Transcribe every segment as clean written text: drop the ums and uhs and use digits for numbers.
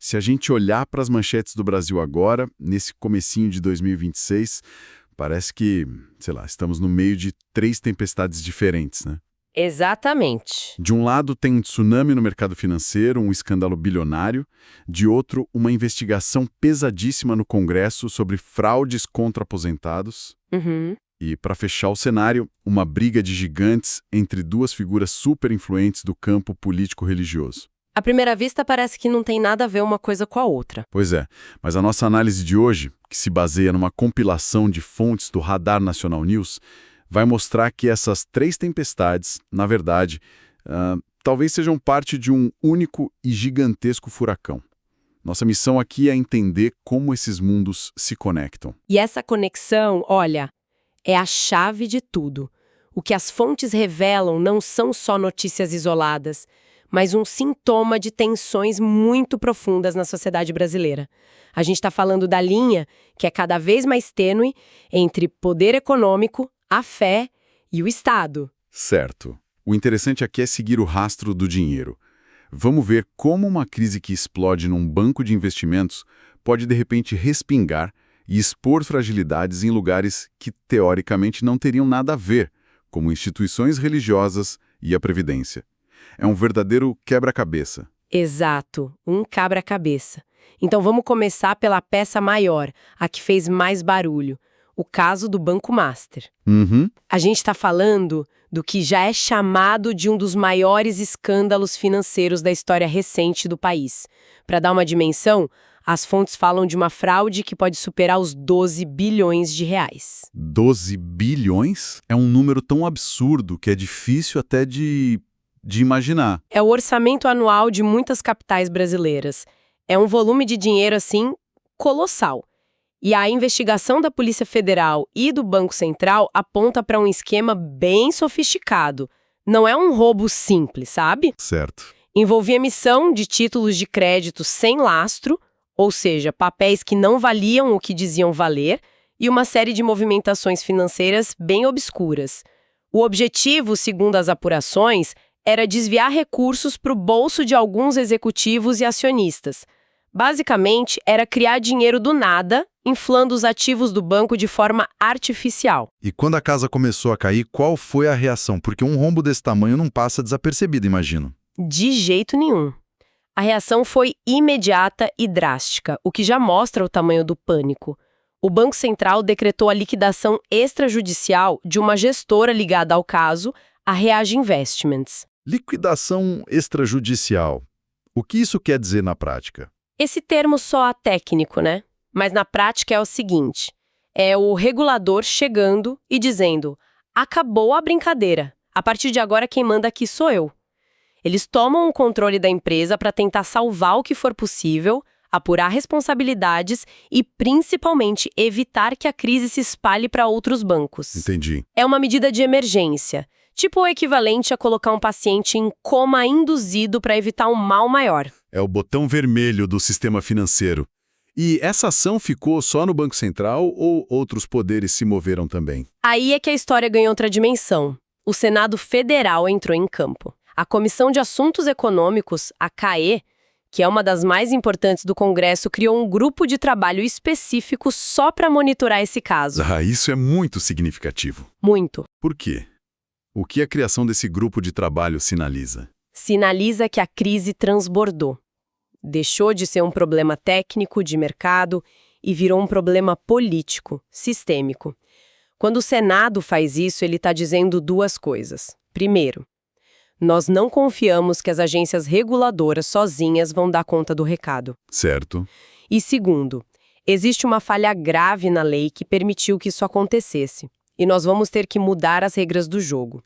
Se a gente olhar para as manchetes do Brasil agora, nesse comecinho de 2026, parece que, sei lá, estamos no meio de 3 tempestades diferentes, né? Exatamente. De um lado tem um tsunami no mercado financeiro, um escândalo bilionário. De outro, uma investigação pesadíssima no Congresso sobre fraudes contra aposentados. Uhum. E, para fechar o cenário, uma briga de gigantes entre duas figuras super influentes do campo político-religioso. À primeira vista, parece que não tem nada a ver uma coisa com a outra. Pois é, mas a nossa análise de hoje, que se baseia numa compilação de fontes do Radar Nacional News, vai mostrar que essas 3 tempestades, na verdade, talvez sejam parte de um único e gigantesco furacão. Nossa missão aqui é entender como esses mundos se conectam. E essa conexão, olha, é a chave de tudo. O que as fontes revelam não são só notícias isoladas, mas um sintoma de tensões muito profundas na sociedade brasileira. A gente está falando da linha, que é cada vez mais tênue, entre poder econômico, a fé e o Estado. Certo. O interessante aqui é seguir o rastro do dinheiro. Vamos ver como uma crise que explode num banco de investimentos pode de repente respingar e expor fragilidades em lugares que teoricamente não teriam nada a ver, como instituições religiosas e a Previdência. É um verdadeiro quebra-cabeça. Exato, um quebra-cabeça. Então vamos começar pela peça maior, a que fez mais barulho, o caso do Banco Master. Uhum. A gente está falando do que já é chamado de um dos maiores escândalos financeiros da história recente do país. Para dar uma dimensão, as fontes falam de uma fraude que pode superar os 12 bilhões de reais. 12 bilhões? É um número tão absurdo que é difícil até de imaginar. É o orçamento anual de muitas capitais brasileiras. É um volume de dinheiro, assim, colossal. E a investigação da Polícia Federal e do Banco Central aponta para um esquema bem sofisticado. Não é um roubo simples, sabe? Certo. Envolvia emissão de títulos de crédito sem lastro, ou seja, papéis que não valiam o que diziam valer, e uma série de movimentações financeiras bem obscuras. O objetivo, segundo as apurações, era desviar recursos para o bolso de alguns executivos e acionistas. Basicamente, era criar dinheiro do nada, inflando os ativos do banco de forma artificial. E quando a casa começou a cair, qual foi a reação? Porque um rombo desse tamanho não passa desapercebido, imagino. De jeito nenhum. A reação foi imediata e drástica, o que já mostra o tamanho do pânico. O Banco Central decretou a liquidação extrajudicial de uma gestora ligada ao caso, a Reage Investments. Liquidação extrajudicial. O que isso quer dizer na prática? Esse termo só é técnico, né? Mas na prática é o seguinte, é o regulador chegando e dizendo, acabou a brincadeira, a partir de agora quem manda aqui sou eu. Eles tomam o controle da empresa para tentar salvar o que for possível, apurar responsabilidades e, principalmente, evitar que a crise se espalhe para outros bancos. Entendi. É uma medida de emergência, tipo o equivalente a colocar um paciente em coma induzido para evitar um mal maior. É o botão vermelho do sistema financeiro. E essa ação ficou só no Banco Central ou outros poderes se moveram também? Aí é que a história ganhou outra dimensão. O Senado Federal entrou em campo. A Comissão de Assuntos Econômicos, a CAE, que é uma das mais importantes do Congresso, criou um grupo de trabalho específico só para monitorar esse caso. Isso é muito significativo. Muito. Por quê? O que a criação desse grupo de trabalho sinaliza? Sinaliza que a crise transbordou. Deixou de ser um problema técnico de mercado e virou um problema político, sistêmico. Quando o Senado faz isso, ele está dizendo 2 coisas. Primeiro, nós não confiamos que as agências reguladoras sozinhas vão dar conta do recado. Certo. E segundo, existe uma falha grave na lei que permitiu que isso acontecesse. E nós vamos ter que mudar as regras do jogo.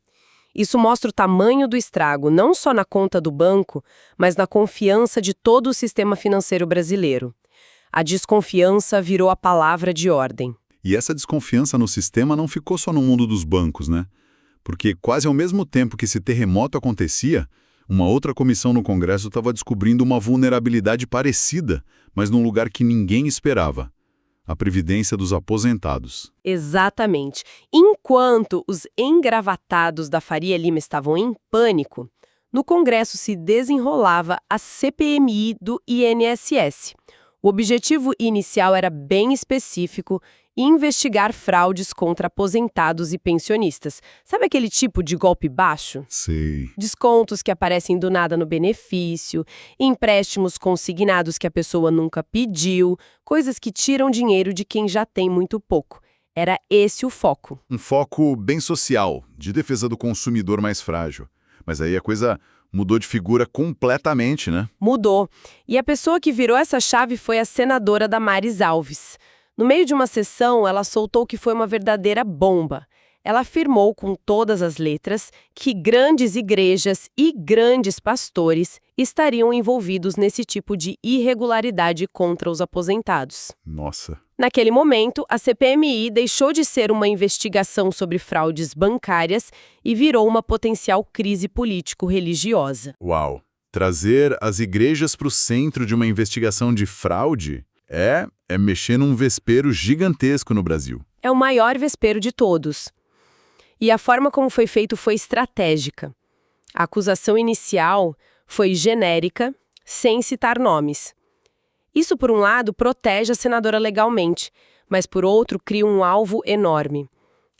Isso mostra o tamanho do estrago, não só na conta do banco, mas na confiança de todo o sistema financeiro brasileiro. A desconfiança virou a palavra de ordem. E essa desconfiança no sistema não ficou só no mundo dos bancos, né? Porque quase ao mesmo tempo que esse terremoto acontecia, uma outra comissão no Congresso estava descobrindo uma vulnerabilidade parecida, mas num lugar que ninguém esperava. A Previdência dos Aposentados. Exatamente. Enquanto os engravatados da Faria Lima estavam em pânico, no Congresso se desenrolava a CPMI do INSS. O objetivo inicial era bem específico: investigar fraudes contra aposentados e pensionistas. Sabe aquele tipo de golpe baixo? Sei. Descontos que aparecem do nada no benefício, empréstimos consignados que a pessoa nunca pediu, coisas que tiram dinheiro de quem já tem muito pouco. Era esse o foco. Um foco bem social, de defesa do consumidor mais frágil. Mas aí a coisa mudou de figura completamente, né? Mudou. E a pessoa que virou essa chave foi a senadora Damares Alves. No meio de uma sessão, ela soltou que foi uma verdadeira bomba. Ela afirmou com todas as letras que grandes igrejas e grandes pastores estariam envolvidos nesse tipo de irregularidade contra os aposentados. Nossa. Naquele momento, a CPMI deixou de ser uma investigação sobre fraudes bancárias e virou uma potencial crise político-religiosa. Uau. Trazer as igrejas para o centro de uma investigação de fraude é mexer num vespeiro gigantesco no Brasil. É o maior vespeiro de todos. E a forma como foi feito foi estratégica. A acusação inicial foi genérica, sem citar nomes. Isso, por um lado, protege a senadora legalmente, mas, por outro, cria um alvo enorme.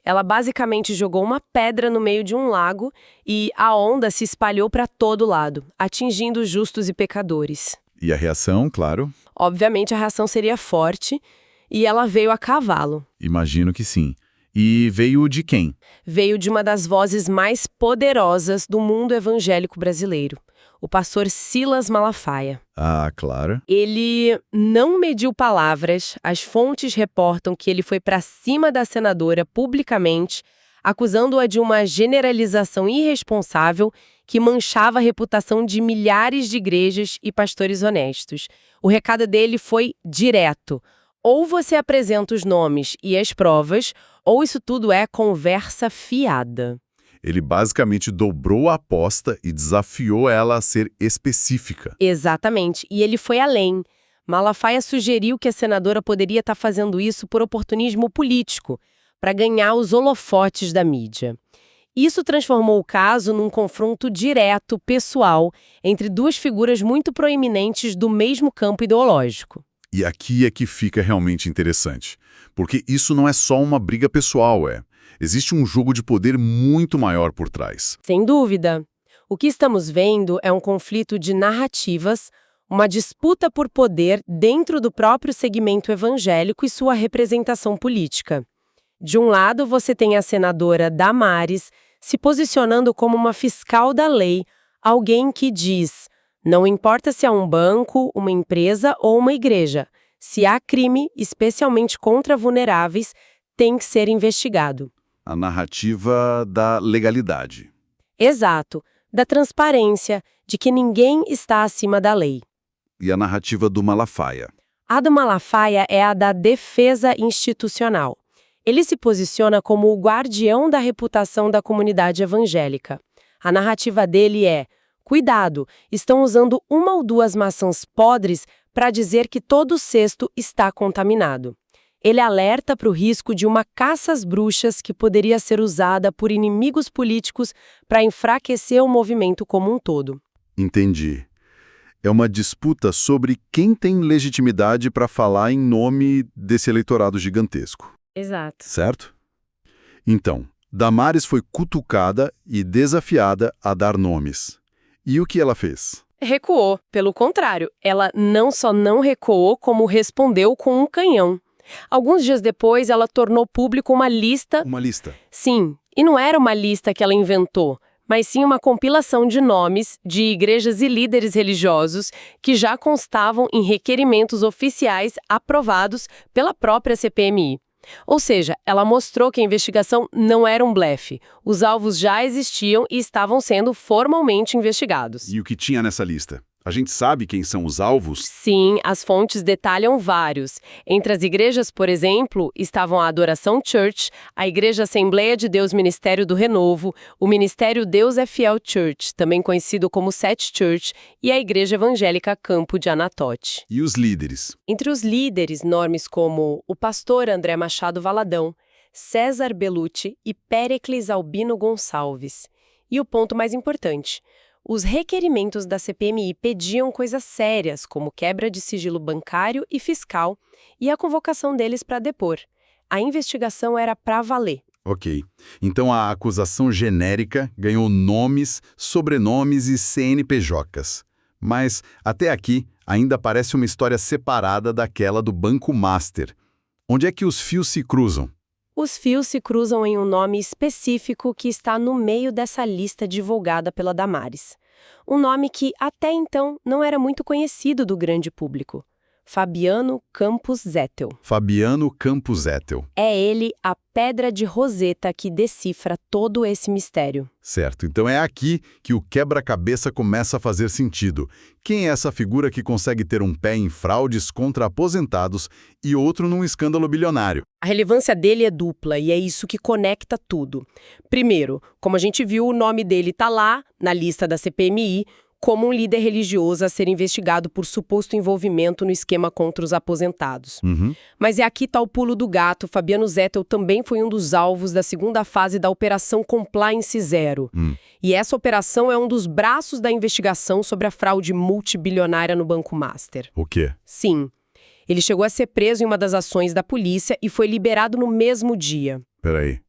Ela basicamente jogou uma pedra no meio de um lago e a onda se espalhou para todo lado, atingindo justos e pecadores. E a reação, claro? Obviamente, a reação seria forte e ela veio a cavalo. Imagino que sim. E veio de quem? Veio de uma das vozes mais poderosas do mundo evangélico brasileiro, o pastor Silas Malafaia. Ah, claro. Ele não mediu palavras, as fontes reportam que ele foi para cima da senadora publicamente, acusando-a de uma generalização irresponsável que manchava a reputação de milhares de igrejas e pastores honestos. O recado dele foi direto: ou você apresenta os nomes e as provas, ou isso tudo é conversa fiada. Ele basicamente dobrou a aposta e desafiou ela a ser específica. Exatamente. E ele foi além. Malafaia sugeriu que a senadora poderia estar fazendo isso por oportunismo político, para ganhar os holofotes da mídia. Isso transformou o caso num confronto direto, pessoal, entre duas figuras muito proeminentes do mesmo campo ideológico. E aqui é que fica realmente interessante, porque isso não é só uma briga pessoal, existe um jogo de poder muito maior por trás. Sem dúvida. O que estamos vendo é um conflito de narrativas, uma disputa por poder dentro do próprio segmento evangélico e sua representação política. De um lado, você tem a senadora Damares se posicionando como uma fiscal da lei, alguém que diz: não importa se é um banco, uma empresa ou uma igreja, se há crime, especialmente contra vulneráveis, tem que ser investigado. A narrativa da legalidade. Exato, da transparência, de que ninguém está acima da lei. E a narrativa do Malafaia. A do Malafaia é a da defesa institucional. Ele se posiciona como o guardião da reputação da comunidade evangélica. A narrativa dele é: cuidado, estão usando uma ou duas maçãs podres para dizer que todo o cesto está contaminado. Ele alerta para o risco de uma caça às bruxas que poderia ser usada por inimigos políticos para enfraquecer o movimento como um todo. Entendi. É uma disputa sobre quem tem legitimidade para falar em nome desse eleitorado gigantesco. Exato. Certo? Então, Damares foi cutucada e desafiada a dar nomes. E o que ela fez? Recuou. Pelo contrário, ela não só não recuou, como respondeu com um canhão. Alguns dias depois, ela tornou público uma lista... Uma lista. Sim, e não era uma lista que ela inventou, mas sim uma compilação de nomes de igrejas e líderes religiosos que já constavam em requerimentos oficiais aprovados pela própria CPMI. Ou seja, ela mostrou que a investigação não era um blefe. Os alvos já existiam e estavam sendo formalmente investigados. E o que tinha nessa lista? A gente sabe quem são os alvos? Sim, as fontes detalham vários. Entre as igrejas, por exemplo, estavam a Adoração Church, a Igreja Assembleia de Deus Ministério do Renovo, o Ministério Deus é Fiel Church, também conhecido como Set Church, e a Igreja Evangélica Campo de Anatote. E os líderes? Entre os líderes, nomes como o pastor André Machado Valadão, César Bellucci e Péricles Albino Gonçalves. E o ponto mais importante: os requerimentos da CPMI pediam coisas sérias, como quebra de sigilo bancário e fiscal, e a convocação deles para depor. A investigação era para valer. Ok. Então a acusação genérica ganhou nomes, sobrenomes e CNPJs. Mas, até aqui, ainda parece uma história separada daquela do Banco Master. Onde é que os fios se cruzam? Os fios se cruzam em um nome específico que está no meio dessa lista divulgada pela Damares. Um nome que, até então, não era muito conhecido do grande público. Fabiano Campos Zettel. Fabiano Campos Zettel. É ele a pedra de Roseta que decifra todo esse mistério. Certo, então é aqui que o quebra-cabeça começa a fazer sentido. Quem é essa figura que consegue ter um pé em fraudes contra aposentados e outro num escândalo bilionário? A relevância dele é dupla e é isso que conecta tudo. Primeiro, como a gente viu, o nome dele está lá, na lista da CPMI, como um líder religioso a ser investigado por suposto envolvimento no esquema contra os aposentados. Mas é aqui tá o pulo do gato. Fabiano Zettel também foi um dos alvos da segunda fase da Operação Compliance Zero. E essa operação é um dos braços da investigação sobre a fraude multibilionária no Banco Master. O quê? Sim. Ele chegou a ser preso em uma das ações da polícia e foi liberado no mesmo dia. Peraí.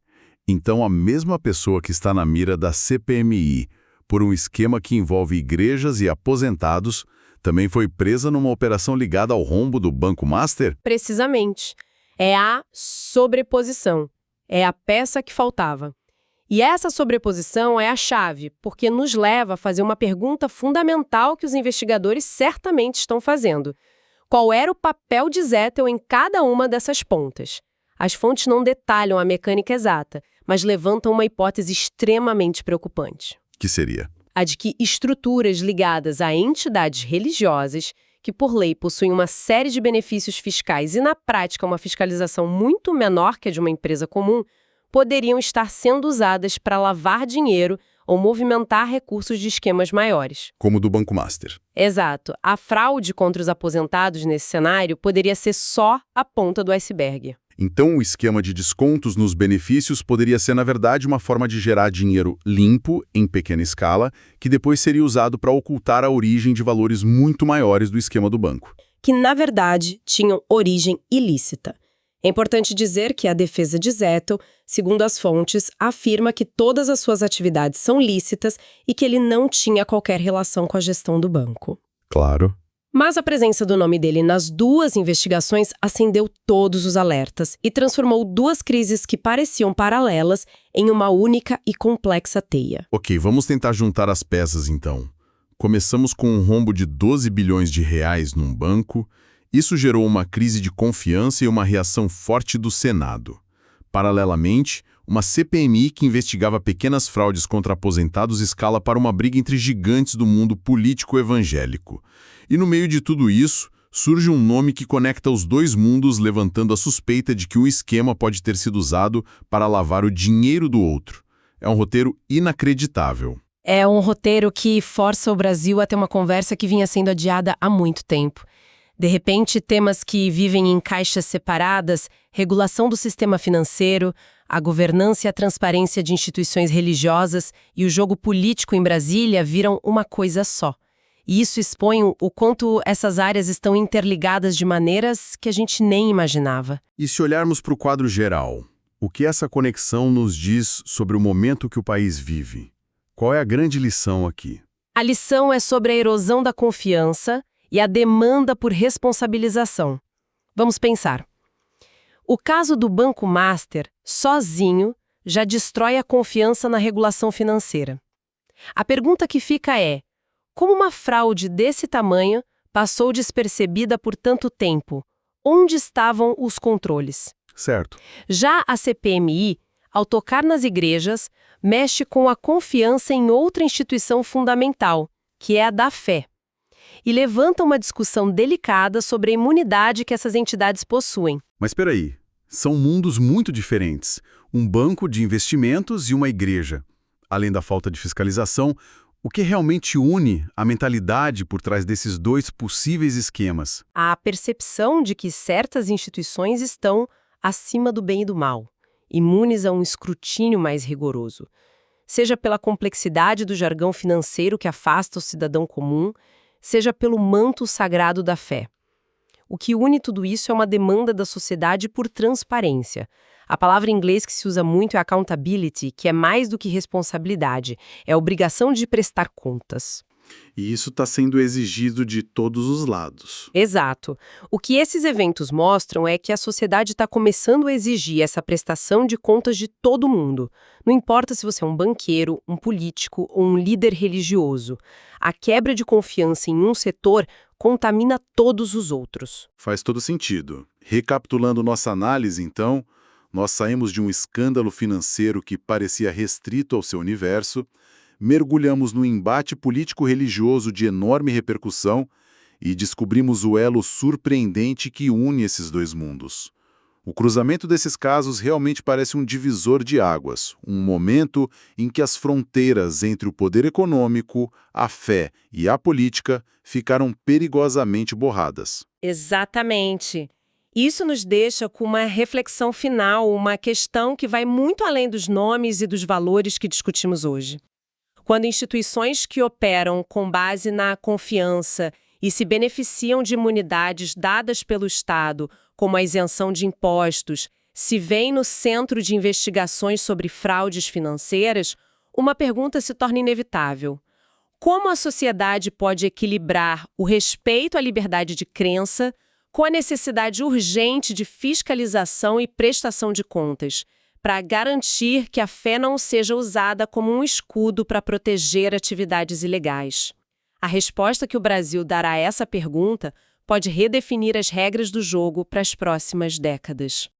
Então a mesma pessoa que está na mira da CPMI por um esquema que envolve igrejas e aposentados, também foi presa numa operação ligada ao rombo do Banco Master? Precisamente. É a sobreposição. É a peça que faltava. E essa sobreposição é a chave, porque nos leva a fazer uma pergunta fundamental que os investigadores certamente estão fazendo. Qual era o papel de Zettel em cada uma dessas pontas? As fontes não detalham a mecânica exata, mas levantam uma hipótese extremamente preocupante. Que seria? A de que estruturas ligadas a entidades religiosas, que por lei possuem uma série de benefícios fiscais e na prática uma fiscalização muito menor que a de uma empresa comum, poderiam estar sendo usadas para lavar dinheiro ou movimentar recursos de esquemas maiores. Como o do Banco Master. Exato. A fraude contra os aposentados nesse cenário poderia ser só a ponta do iceberg. Então, o esquema de descontos nos benefícios poderia ser, na verdade, uma forma de gerar dinheiro limpo, em pequena escala, que depois seria usado para ocultar a origem de valores muito maiores do esquema do banco. Que, na verdade, tinham origem ilícita. É importante dizer que a defesa de Zettel, segundo as fontes, afirma que todas as suas atividades são lícitas e que ele não tinha qualquer relação com a gestão do banco. Claro. Mas a presença do nome dele nas duas investigações acendeu todos os alertas e transformou duas crises que pareciam paralelas em uma única e complexa teia. Ok, vamos tentar juntar as peças então. Começamos com um rombo de 12 bilhões de reais num banco. Isso gerou uma crise de confiança e uma reação forte do Senado. Paralelamente, uma CPMI que investigava pequenas fraudes contra aposentados escala para uma briga entre gigantes do mundo político evangélico. E no meio de tudo isso, surge um nome que conecta os dois mundos, levantando a suspeita de que um esquema pode ter sido usado para lavar o dinheiro do outro. É um roteiro inacreditável. É um roteiro que força o Brasil a ter uma conversa que vinha sendo adiada há muito tempo. De repente, temas que vivem em caixas separadas, regulação do sistema financeiro, a governança e a transparência de instituições religiosas e o jogo político em Brasília viram uma coisa só. E isso expõe o quanto essas áreas estão interligadas de maneiras que a gente nem imaginava. E se olharmos para o quadro geral, o que essa conexão nos diz sobre o momento que o país vive? Qual é a grande lição aqui? A lição é sobre a erosão da confiança e a demanda por responsabilização. Vamos pensar. O caso do Banco Master, sozinho, já destrói a confiança na regulação financeira. A pergunta que fica é: como uma fraude desse tamanho passou despercebida por tanto tempo? Onde estavam os controles? Certo. Já a CPMI, ao tocar nas igrejas, mexe com a confiança em outra instituição fundamental, que é a da fé. E levanta uma discussão delicada sobre a imunidade que essas entidades possuem. Mas espera aí, são mundos muito diferentes. Um banco de investimentos e uma igreja. Além da falta de fiscalização, o que realmente une a mentalidade por trás desses dois possíveis esquemas? A percepção de que certas instituições estão acima do bem e do mal, imunes a um escrutínio mais rigoroso. seja pela complexidade do jargão financeiro que afasta o cidadão comum, seja pelo manto sagrado da fé. O que une tudo isso é uma demanda da sociedade por transparência. A palavra em inglês que se usa muito é accountability, que é mais do que responsabilidade, é a obrigação de prestar contas. E isso está sendo exigido de todos os lados. Exato. O que esses eventos mostram é que a sociedade está começando a exigir essa prestação de contas de todo mundo. Não importa se você é um banqueiro, um político ou um líder religioso. A quebra de confiança em um setor contamina todos os outros. Faz todo sentido. Recapitulando nossa análise, então, nós saímos de um escândalo financeiro que parecia restrito ao seu universo, mergulhamos no embate político-religioso de enorme repercussão e descobrimos o elo surpreendente que une esses dois mundos. O cruzamento desses casos realmente parece um divisor de águas, um momento em que as fronteiras entre o poder econômico, a fé e a política ficaram perigosamente borradas. Exatamente. Isso nos deixa com uma reflexão final, uma questão que vai muito além dos nomes e dos valores que discutimos hoje. Quando instituições que operam com base na confiança e se beneficiam de imunidades dadas pelo Estado, como a isenção de impostos, se veem no centro de investigações sobre fraudes financeiras, uma pergunta se torna inevitável. Como a sociedade pode equilibrar o respeito à liberdade de crença com a necessidade urgente de fiscalização e prestação de contas, para garantir que a fé não seja usada como um escudo para proteger atividades ilegais? A resposta que o Brasil dará a essa pergunta pode redefinir as regras do jogo para as próximas décadas.